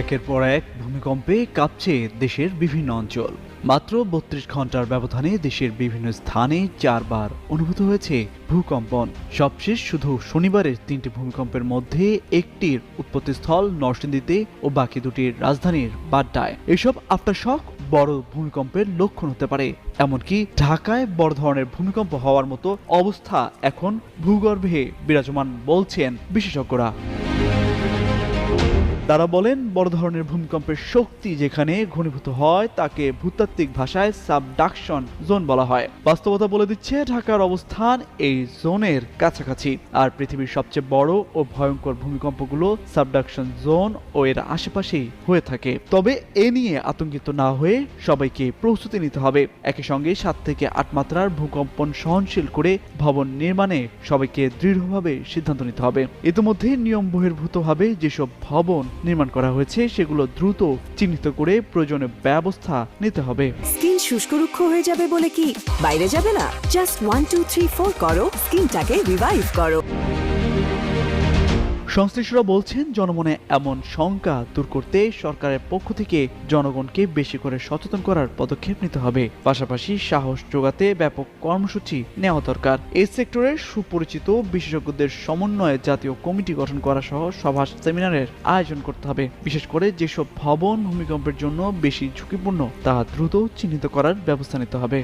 একের পর এক ভূমিকম্পে কাঁপছে দেশের বিভিন্ন অঞ্চল। মাত্র ৩২ ঘন্টার ব্যবধানে দেশের বিভিন্ন স্থানে ৪ বার অনুভূত হয়েছে ভূকম্পন। সবশেষ শুধু শনিবারের ৩টি ভূমিকম্পের মধ্যে একটির উৎপত্তিস্থল নরসিংদীতে ও বাকি দুটির রাজধানীর বাড্ডায়। এসব আফটারশক বড় ভূমিকম্পের লক্ষণ হতে পারে। এমনকি ঢাকায় বড় ধরনের ভূমিকম্প হওয়ার মতো অবস্থা এখন ভূগর্ভে বিরাজমান বলছেন বিশেষজ্ঞরা। তারা বলেন, বড় ধরনের ভূমিকম্পের শক্তি যেখানে ঘনীভূত হয় তাকে ভূতাত্ত্বিক ভাষায় সাবডাকশন জোন বলা হয়। বাস্তবতা বলে দিচ্ছে ঢাকার অবস্থান এই জোনের কাছাকাছি, আর পৃথিবীর সবচেয়ে বড় ও ভয়ঙ্কর ভূমিকম্পগুলো সাবডাকশন জোন ও এর আশেপাশেই হয়ে থাকে। তবে এ নিয়ে আতঙ্কিত না হয়ে সবাইকে প্রস্তুতি নিতে হবে। একই সঙ্গে ৭ থেকে ৮ মাত্রার ভূকম্পন সহনশীল করে ভবন নির্মাণে সবাইকে দৃঢ়ভাবে সিদ্ধান্ত নিতে হবে। ইতিমধ্যে নিয়ম বহির্ভূতভাবে যেসব ভবন নির্মাণ করা হয়েছে সেগুলো দ্রুত চিহ্নিত করে প্রয়োজনীয় ব্যবস্থা নিতে হবে। স্কিন শুষ্ক রুক্ষ হয়ে যাবে বলে কি বাইরে যাবে না? জাস্ট 1 2 3 4 করো, স্কিনটাকে রিভাইভ করো। সংশ্লিষ্টরা বলছেন, জনমনে এমন শঙ্কা দূর করতে সরকারের পক্ষ থেকে জনগণকে বেশি করে সচেতন করার পদক্ষেপ নিতে হবে। পাশাপাশি সাহস যোগাতে ব্যাপক কর্মসূচি নেওয়া দরকার। এই সেক্টরের সুপরিচিত বিশেষজ্ঞদের সমন্বয়ে জাতীয় কমিটি গঠন করা সহ সভা সেমিনারের আয়োজন করতে হবে। বিশেষ করে যেসব ভবন ভূমিকম্পের জন্য বেশি ঝুঁকিপূর্ণ তা দ্রুত চিহ্নিত করার ব্যবস্থা নিতে হবে।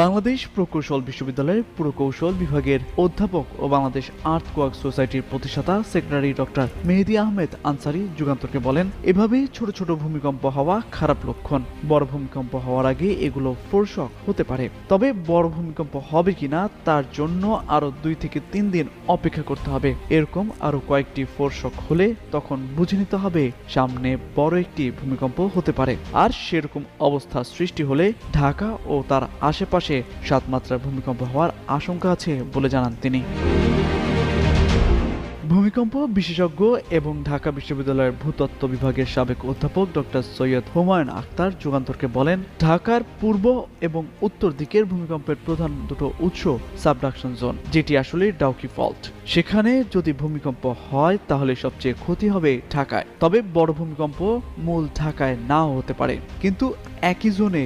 বাংলাদেশ প্রকৌশল বিশ্ববিদ্যালয়ের পুরকৌশল বিভাগের অধ্যাপক ও বাংলাদেশ আর্থকোয়াক সোসাইটির প্রতিষ্ঠাতা সেক্রেটারি ডক্টর মেহেদী আহমেদ আনসারী যুগান্তরকে বলেন, এভাবে ছোট ছোট ভূমিকম্প হওয়া খারাপ লক্ষণ। বড় ভূমিকম্প হওয়ার আগে এগুলো ফোরশক হতে পারে। তবে বড় ভূমিকম্প হবে কিনা তার জন্য আরো ২ থেকে ৩ দিন অপেক্ষা করতে হবে। এরকম আরো কয়েকটি ফোরশক হলে তখন বুঝে নিতে হবে সামনে বড় একটি ভূমিকম্প হতে পারে। আর সেরকম অবস্থা সৃষ্টি হলে ঢাকা ও তার আশেপাশে ৭ মাত্রার ভূমিকম্প হওয়ার আশঙ্কা আছে বলে জানান তিনি। ভূমিকম্প বিশেষজ্ঞ এবং ঢাকা বিশ্ববিদ্যালয়ের ভূতত্ত্ব বিভাগের সাবেক অধ্যাপক ডক্টর সৈয়দ হুমায়ুন আখতার যুগান্তরকে বলেন, ঢাকার পূর্ব এবং উত্তর দিকের ভূমিকম্পের প্রধান দুটো উৎস সাবডাকশন জোন, যেটি আসলে ডাউকি ফল্ট। সেখানে যদি ভূমিকম্প হয় তাহলে সবচেয়ে ক্ষতি হবে ঢাকায়। তবে বড় ভূমিকম্প মূল ঢাকায় নাও হতে পারে, কিন্তু একই জোনে